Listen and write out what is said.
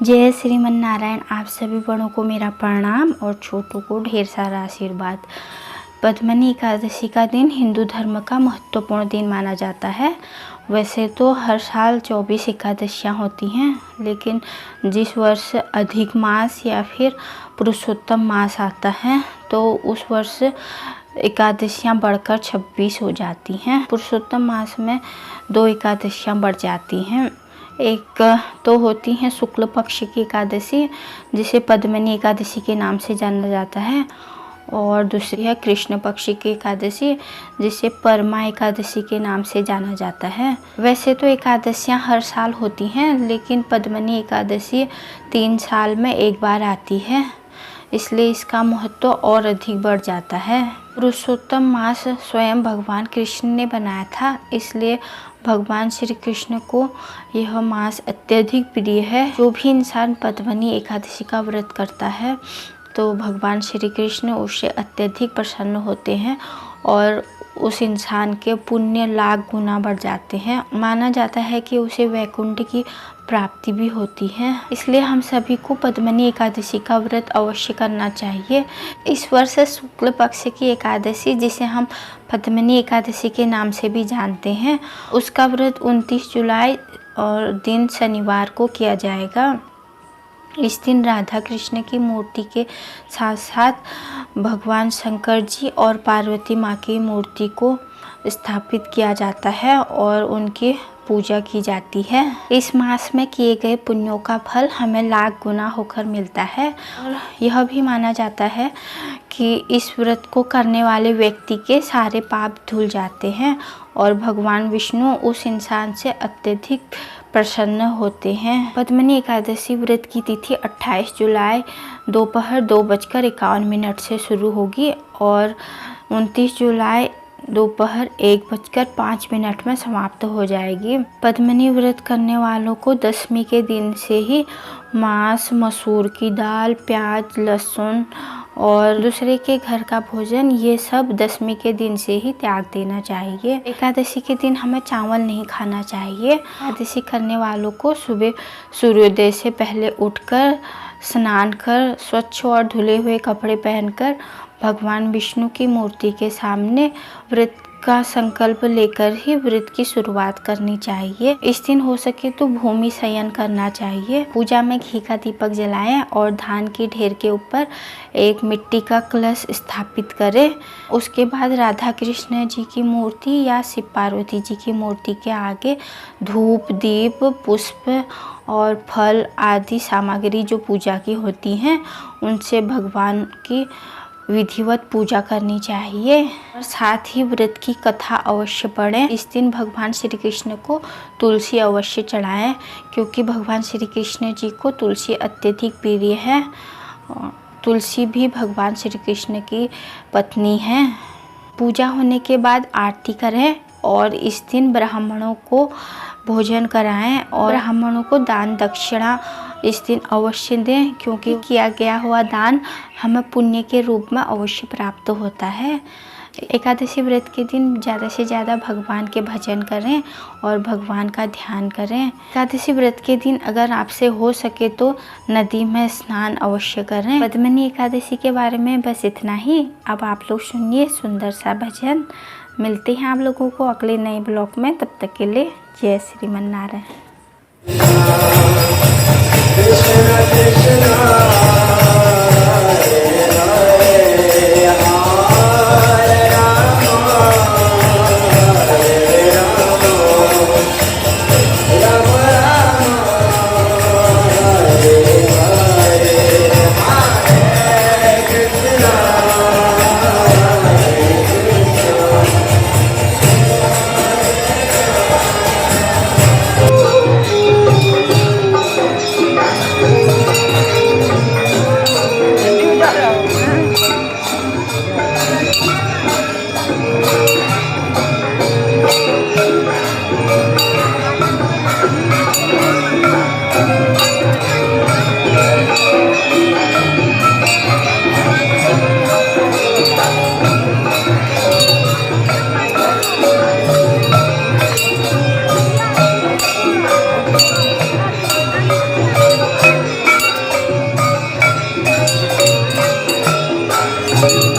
जय श्रीमन नारायण। आप सभी बड़ों को मेरा प्रणाम और छोटों को ढेर सारा आशीर्वाद। पद्मनी एकादशी का दिन हिंदू धर्म का महत्वपूर्ण दिन माना जाता है। वैसे तो हर साल 24 एकादशियाँ होती हैं, लेकिन जिस वर्ष अधिक मास या फिर पुरुषोत्तम मास आता है तो उस वर्ष एकादशियाँ बढ़कर 26 हो जाती हैं। पुरुषोत्तम मास में 2 एकादशियाँ बढ़ जाती हैं। एक तो होती है शुक्ल पक्ष की एकादशी, जिसे पद्मनी एकादशी के नाम से जाना जाता है, और दूसरी है कृष्ण पक्ष की एकादशी, जिसे परमा एकादशी के नाम से जाना जाता है। वैसे तो एकादशियाँ हर साल होती हैं, लेकिन पद्मनी एकादशी 3 साल में एक बार आती है, इसलिए इसका महत्व और अधिक बढ़ जाता है। पुरुषोत्तम मास स्वयं भगवान कृष्ण ने बनाया था, इसलिए भगवान श्री कृष्ण को यह मास अत्यधिक प्रिय है। जो भी इंसान पद्मनी एकादशी का व्रत करता है तो भगवान श्री कृष्ण उससे अत्यधिक प्रसन्न होते हैं और उस इंसान के पुण्य लाख गुना बढ़ जाते हैं। माना जाता है कि उसे वैकुंठ की प्राप्ति भी होती है, इसलिए हम सभी को पद्मनी एकादशी का व्रत अवश्य करना चाहिए। इस वर्ष शुक्ल पक्ष की एकादशी, जिसे हम पद्मनी एकादशी के नाम से भी जानते हैं, उसका व्रत 29 जुलाई और दिन शनिवार को किया जाएगा। इस दिन राधा कृष्ण की मूर्ति के साथ साथ भगवान शंकर जी और पार्वती माँ की मूर्ति को स्थापित किया जाता है और उनकी पूजा की जाती है। इस मास में किए गए पुण्यों का फल हमें लाख गुना होकर मिलता है, और यह भी माना जाता है कि इस व्रत को करने वाले व्यक्ति के सारे पाप धुल जाते हैं और भगवान विष्णु उस इंसान से अत्यधिक प्रसन्न होते हैं। पद्मनी एकादशी व्रत की तिथि 28 जुलाई दोपहर 2:51 से शुरू होगी और 29 जुलाई दोपहर 1:05 में समाप्त हो जाएगी। पद्मनी व्रत करने वालों को दशमी के दिन से ही मांस, मसूर की दाल, प्याज, लहसुन और दूसरे के घर का भोजन, ये सब दशमी के दिन से ही त्याग देना चाहिए। एकादशी के दिन हमें चावल नहीं खाना चाहिए। एकादशी करने वालों को सुबह सूर्योदय से पहले उठकर स्नान कर स्वच्छ और धुले हुए कपड़े पहनकर भगवान विष्णु की मूर्ति के सामने व्रत का संकल्प लेकर ही व्रत की शुरुआत करनी चाहिए। इस दिन हो सके तो भूमि शयन करना चाहिए। पूजा में घी का दीपक जलाएं और धान की ढेर के ऊपर एक मिट्टी का कलश स्थापित करें। उसके बाद राधा कृष्ण जी की मूर्ति या शिव पार्वती जी की मूर्ति के आगे धूप, दीप, पुष्प और फल आदि सामग्री जो पूजा की होती हैं, उनसे भगवान की विधिवत पूजा करनी चाहिए। और साथ ही व्रत की कथा अवश्य पढ़ें। इस दिन भगवान श्री कृष्ण को तुलसी अवश्य चढ़ाएं, क्योंकि भगवान श्री कृष्ण जी को तुलसी अत्यधिक प्रिय है। तुलसी भी भगवान श्री कृष्ण की पत्नी है। पूजा होने के बाद आरती करें और इस दिन ब्राह्मणों को भोजन कराएं और ब्राह्मणों को दान दक्षिणा इस दिन अवश्य दें, क्योंकि किया गया हुआ दान हमें पुण्य के रूप में अवश्य प्राप्त होता है। एकादशी व्रत के दिन ज़्यादा से ज़्यादा भगवान के भजन करें और भगवान का ध्यान करें। एकादशी व्रत के दिन अगर आपसे हो सके तो नदी में स्नान अवश्य करें। पद्मनी एकादशी के बारे में बस इतना ही। अब आप लोग सुनिए सुंदर सा भजन। मिलते हैं आप लोगों को अगले नए ब्लॉग में। तब तक के लिए जय श्रीमन नारायण। कृष्ण कृष्ण हरे